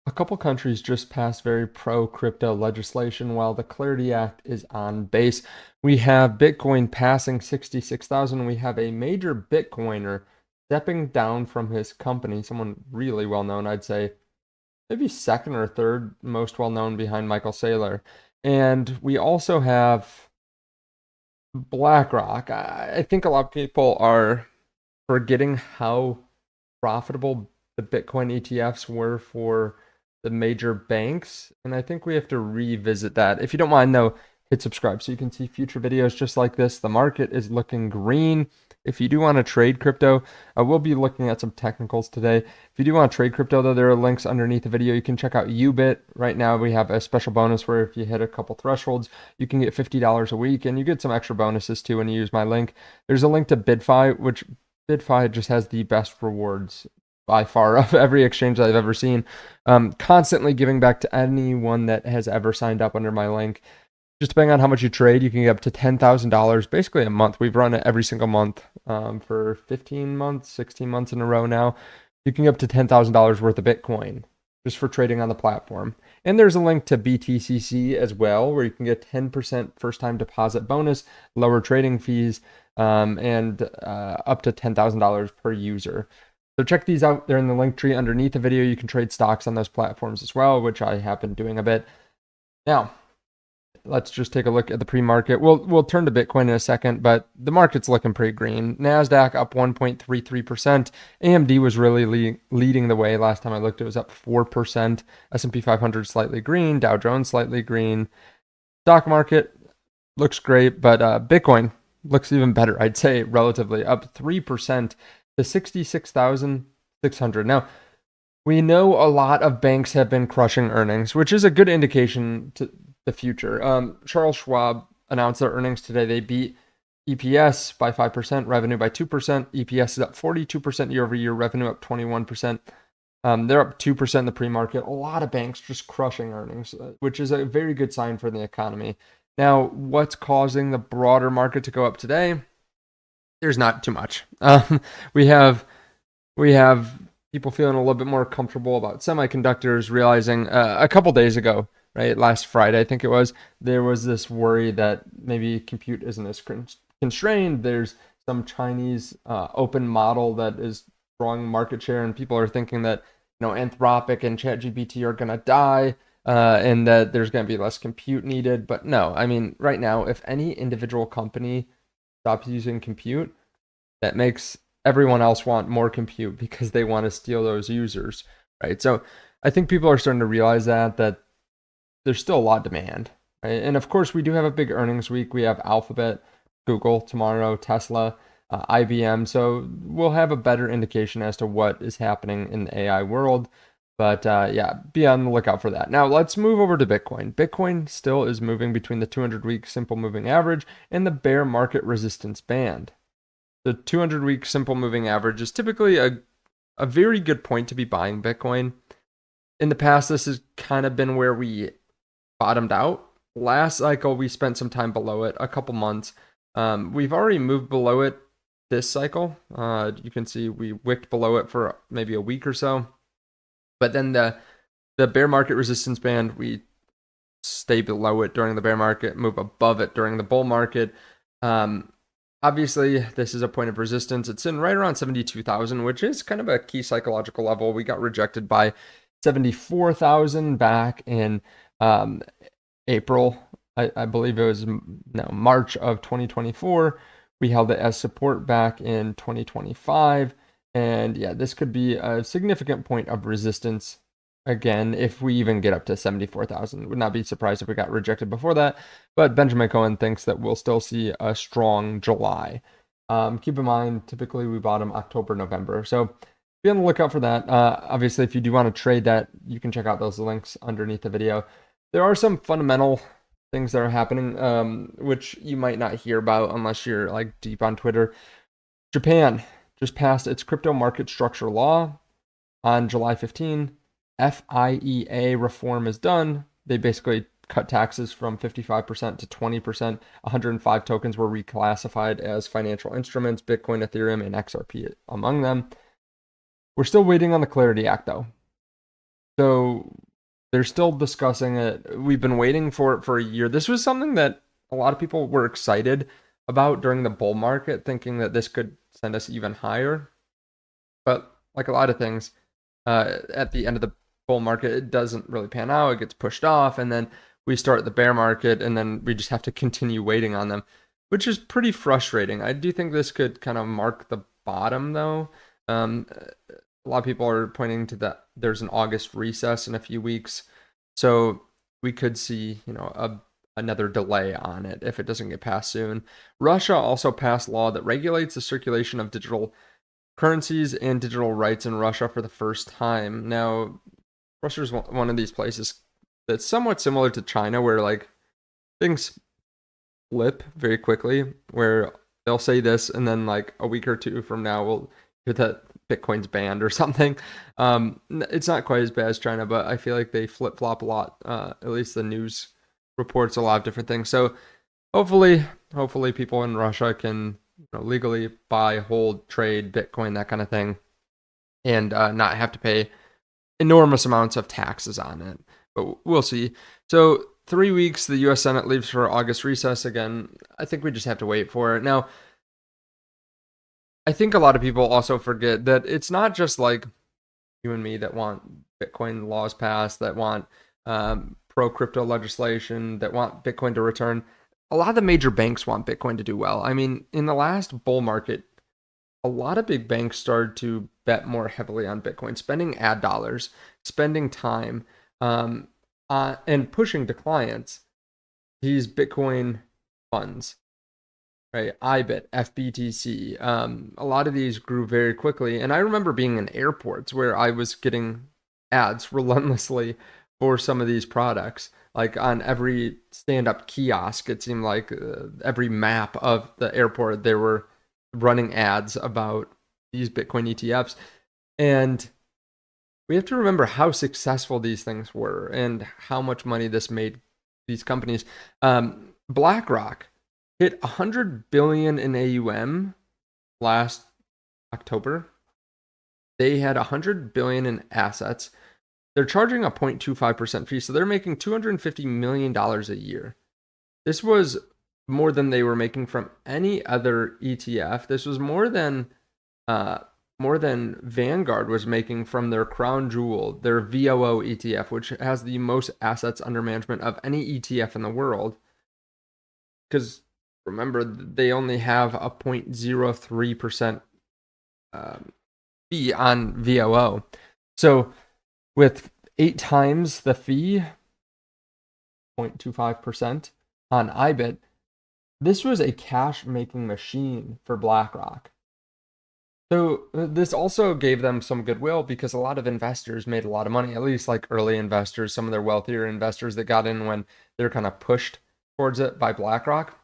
A couple countries just passed very pro-crypto legislation while the Clarity Act is on base. We have Bitcoin passing 66,000. We have a major Bitcoiner stepping down from his company, someone really well known, I'd say maybe second or third most well known behind Michael Saylor. And we also have BlackRock. I think a lot of people are forgetting how profitable the Bitcoin ETFs were for the major banks. And I think we have to revisit that. If you don't mind, though, hit subscribe so you can see future videos just like this. The market is looking green. If you do want to trade crypto, I will be looking at some technicals today. If you do want to trade crypto, though, there are links underneath the video. You can check out Ubit. Right now, we have a special bonus where if you hit a couple thresholds, you can get $50 a week, and you get some extra bonuses too when you use my link. There's a link to BitFi, which BitFi just has the best rewards by far of every exchange that I've ever seen. Constantly giving back to anyone that has ever signed up under my link. Just depending on how much you trade, you can get up to $10,000 basically a month. We've run it every single month for 15 months, 16 months in a row now. You can get up to $10,000 worth of Bitcoin just for trading on the platform. And there's a link to BTCC as well, where you can get 10% first time deposit bonus, lower trading fees, and up to $10,000 per user. So check these out. They're in the link tree underneath the video. You can trade stocks on those platforms as well, which I have been doing a bit. Now, let's just take a look at the pre-market. We'll turn to Bitcoin in a second, but the market's looking pretty green. Nasdaq up 1.33%. AMD was really leading the way. Last time I looked, it was up 4%. S&P 500 slightly green. Dow Jones slightly green. Stock market looks great, but Bitcoin looks even better, I'd say, relatively up 3% to 66,600. Now, we know a lot of banks have been crushing earnings, which is a good indication to the future. Charles Schwab announced their earnings today. They beat EPS by 5%, revenue by 2%. EPS is up 42% year over year, revenue up 21%. They're up 2% in the pre-market. A lot of banks just crushing earnings, which is a very good sign for the economy. Now, what's causing the broader market to go up today? There's not too much. We have people feeling a little bit more comfortable about semiconductors, realizing a couple days ago, right, last Friday, I think it was, there was this worry that maybe compute isn't as constrained. There's some Chinese open model that is drawing market share, and people are thinking that Anthropic and ChatGPT are gonna die, and that there's gonna be less compute needed. But no, I mean, right now, if any individual company stops using compute, that makes everyone else want more compute because they want to steal those users, right? So I think people are starting to realize that there's still a lot of demand, right? And of course, we do have a big earnings week. We have Alphabet, Google tomorrow, Tesla, IBM. So we'll have a better indication as to what is happening in the AI world. But yeah, be on the lookout for that. Now let's move over to Bitcoin. Bitcoin still is moving between the 200-week simple moving average and the bear market resistance band. The 200-week simple moving average is typically a very good point to be buying Bitcoin. In the past, this has kind of been where we bottomed out. Last cycle, we spent some time below it, a couple months. We've already moved below it this cycle. You can see we wicked below it for maybe a week or so. But then the bear market resistance band, we stay below it during the bear market, move above it during the bull market. Obviously, this is a point of resistance. It's in right around 72,000, which is kind of a key psychological level. We got rejected by 74,000 back in April. I believe it was March of 2024. We held it as support back in 2025. And yeah, this could be a significant point of resistance again if we even get up to 74,000. Would not be surprised if we got rejected before that. But Benjamin Cohen thinks that we'll still see a strong July. Keep in mind, typically we bottom October, November. So be on the lookout for that. Obviously, if you do want to trade that, you can check out those links underneath the video. There are some fundamental things that are happening, which you might not hear about unless you're like deep on Twitter. Japan just passed its crypto market structure law on July 15. FIEA reform is done. They basically cut taxes from 55% to 20%. 105 tokens were reclassified as financial instruments, Bitcoin, Ethereum, and XRP among them. We're still waiting on the Clarity Act, though. So they're still discussing it. We've been waiting for it for a year. This was something that a lot of people were excited about during the bull market, thinking that this could send us even higher. But like a lot of things, at the end of the bull market, it doesn't really pan out. It gets pushed off, and then we start the bear market, and then we just have to continue waiting on them, which is pretty frustrating. I do think this could kind of mark the bottom, though. A lot of people are pointing to that there's an August recess in a few weeks, so we could see, another delay on it if it doesn't get passed soon. Russia also passed law that regulates the circulation of digital currencies and digital rights in Russia for the first time. Now, Russia is one of these places that's somewhat similar to China, where like things flip very quickly, where they'll say this and then like a week or two from now we'll hear that Bitcoin's banned or something. It's not quite as bad as China, but I feel like they flip flop a lot. At least the news reports a lot of different things. So hopefully people in Russia can legally buy, hold, trade Bitcoin, that kind of thing, and not have to pay enormous amounts of taxes on it. But we'll see. So 3 weeks, the U.S. Senate leaves for August recess again. I think we just have to wait for it. Now, I think a lot of people also forget that it's not just like you and me that want Bitcoin laws passed, that want pro-crypto legislation, that want Bitcoin to return. A lot of the major banks want Bitcoin to do well. I mean, in the last bull market, a lot of big banks started to bet more heavily on Bitcoin, spending ad dollars, spending time, and pushing to clients these Bitcoin funds, right? IBIT, FBTC. A lot of these grew very quickly. And I remember being in airports where I was getting ads relentlessly for some of these products. Like on every stand-up kiosk, it seemed like every map of the airport, they were running ads about these Bitcoin ETFs. And we have to remember how successful these things were and how much money this made these companies. BlackRock hit 100 billion in AUM last October. They had 100 billion in assets. They're charging a 0.25% fee, so they're making $250 million a year. This was more than they were making from any other ETF. This was more than Vanguard was making from their crown jewel, their VOO ETF, which has the most assets under management of any ETF in the world. Because remember, they only have a 0.03% fee on VOO. So with 8 times the fee, 0.25% on IBIT, this was a cash-making machine for BlackRock. So this also gave them some goodwill because a lot of investors made a lot of money, at least like early investors, some of their wealthier investors that got in when they're kind of pushed towards it by BlackRock.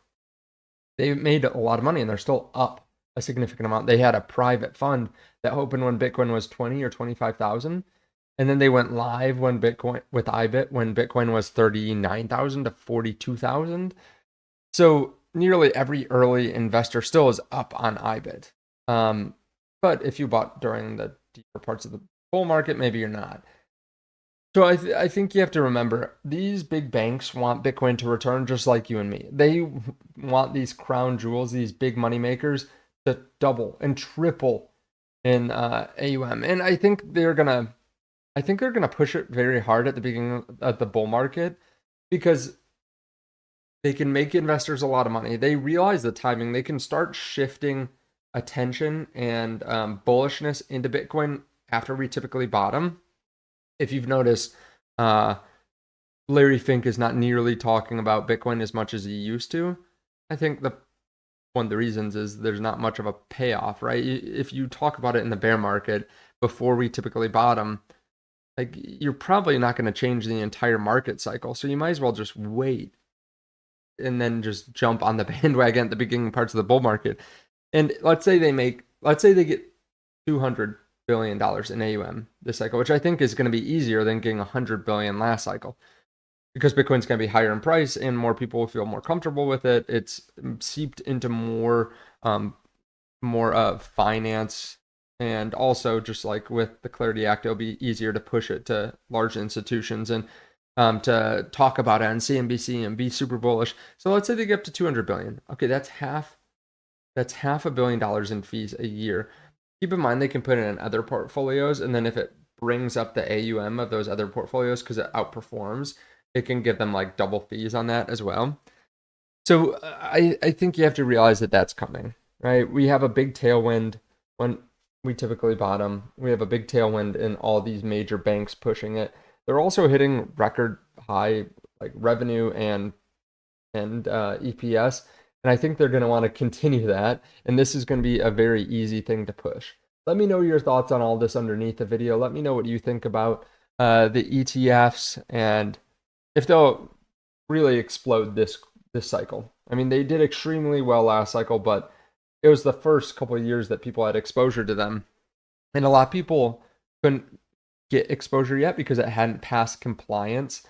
They made a lot of money and they're still up a significant amount. They had a private fund that opened when Bitcoin was 20 or 25,000. And then they went live when Bitcoin with IBIT when Bitcoin was 39,000 to 42,000. So nearly every early investor still is up on IBIT. But if you bought during the deeper parts of the bull market, maybe you're not. So I think you have to remember, these big banks want Bitcoin to return just like you and me. They want these crown jewels, these big money makers, to double and triple in AUM. And I think they're gonna push it very hard at the beginning of the bull market because they can make investors a lot of money. They realize the timing. They can start shifting attention and bullishness into Bitcoin after we typically bottom. If you've noticed, Larry Fink is not nearly talking about Bitcoin as much as he used to. I think one of the reasons is there's not much of a payoff, right? If you talk about it in the bear market before we typically bottom, like you're probably not going to change the entire market cycle. So you might as well just wait and then just jump on the bandwagon at the beginning parts of the bull market. And let's say they get $200 billion in AUM this cycle, which I think is going to be easier than getting 100 billion last cycle, because Bitcoin's going to be higher in price and more people will feel more comfortable with it. It's seeped into more finance And also, just like with the Clarity Act, it'll be easier to push it to large institutions and to talk about it on CNBC and be super bullish. So let's say they get up to 200 billion. Okay, that's half a billion dollars in fees a year. Keep in mind they can put it in other portfolios, and then if it brings up the AUM of those other portfolios because it outperforms, it can give them like double fees on that as well. So I think you have to realize that that's coming, right? We have a big tailwind when we typically bottom. We have a big tailwind in all these major banks pushing it. They're also hitting record high like revenue and EPS, and I think they're going to want to continue that. And this is going to be a very easy thing to push. Let me know your thoughts on all this underneath the video. Let me know what you think about the ETFs and if they'll really explode this cycle. I mean, they did extremely well last cycle, but it was the first couple of years that people had exposure to them. And a lot of people couldn't get exposure yet because it hadn't passed compliance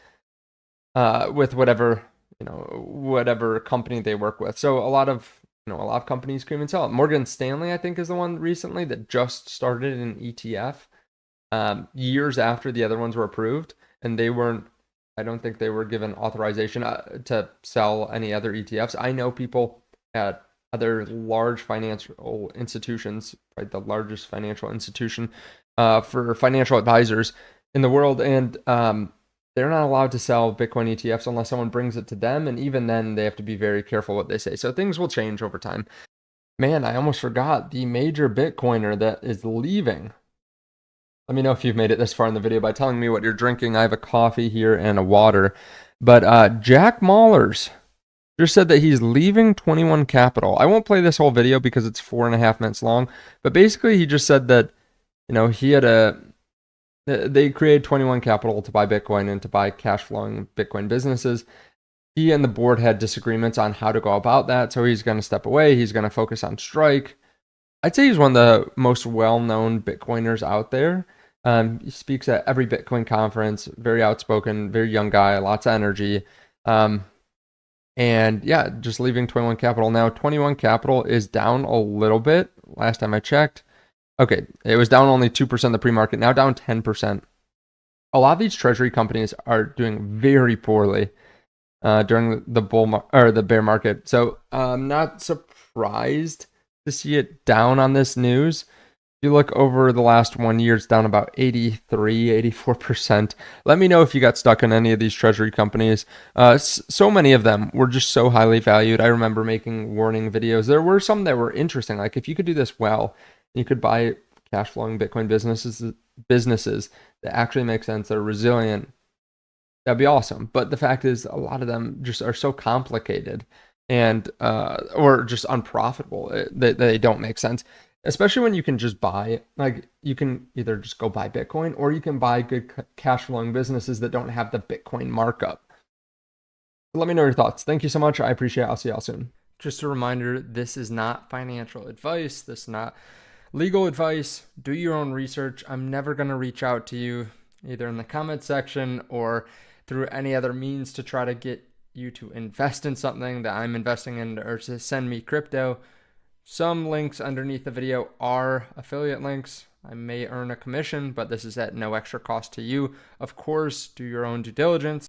with whatever company they work with. So a lot of companies cream and sell it. Morgan Stanley, I think, is the one recently that just started an ETF years after the other ones were approved, and I don't think they were given authorization to sell any other ETFs. I know people at other large financial institutions, right, the largest financial institution for financial advisors in the world, and they're not allowed to sell Bitcoin ETFs unless someone brings it to them, and even then they have to be very careful what they say. So things will change over time. Man, I almost forgot the major Bitcoiner that is leaving. Let me know if you've made it this far in the video by telling me what you're drinking. I have a coffee here and a water. But Jack Mallers just said that he's leaving 21 Capital. I won't play this whole video because it's 4.5 minutes long. But basically, he just said that, they created 21 Capital to buy Bitcoin and to buy cash flowing Bitcoin businesses. He and the board had disagreements on how to go about that. So he's going to step away. He's going to focus on Strike. I'd say he's one of the most well-known Bitcoiners out there. He speaks at every Bitcoin conference, very outspoken, very young guy, lots of energy. And yeah, just leaving 21 Capital. Now, 21 Capital is down a little bit last time I checked. Okay, it was down only 2% in the pre-market, now down 10%. A lot of these treasury companies are doing very poorly during the bear market. So I'm not surprised to see it down on this news. If you look over the last 1 year, it's down about 84%. Let me know if you got stuck in any of these treasury companies. So many of them were just so highly valued. I remember making warning videos. There were some that were interesting. Like if you could do this well, you could buy cash flowing Bitcoin businesses that actually make sense, that are resilient. That'd be awesome. But the fact is, a lot of them just are so complicated and or just unprofitable that they don't make sense. Especially when you can just buy, like you can either just go buy Bitcoin or you can buy good cash flowing businesses that don't have the Bitcoin markup. Let me know your thoughts. Thank you so much. I appreciate it. I'll see y'all soon. Just a reminder, this is not financial advice. This is not legal advice. Do your own research. I'm never going to reach out to you either in the comment section or through any other means to try to get you to invest in something that I'm investing in or to send me crypto. Some links underneath the video are affiliate links. I may earn a commission, but this is at no extra cost to you. Of course, do your own due diligence.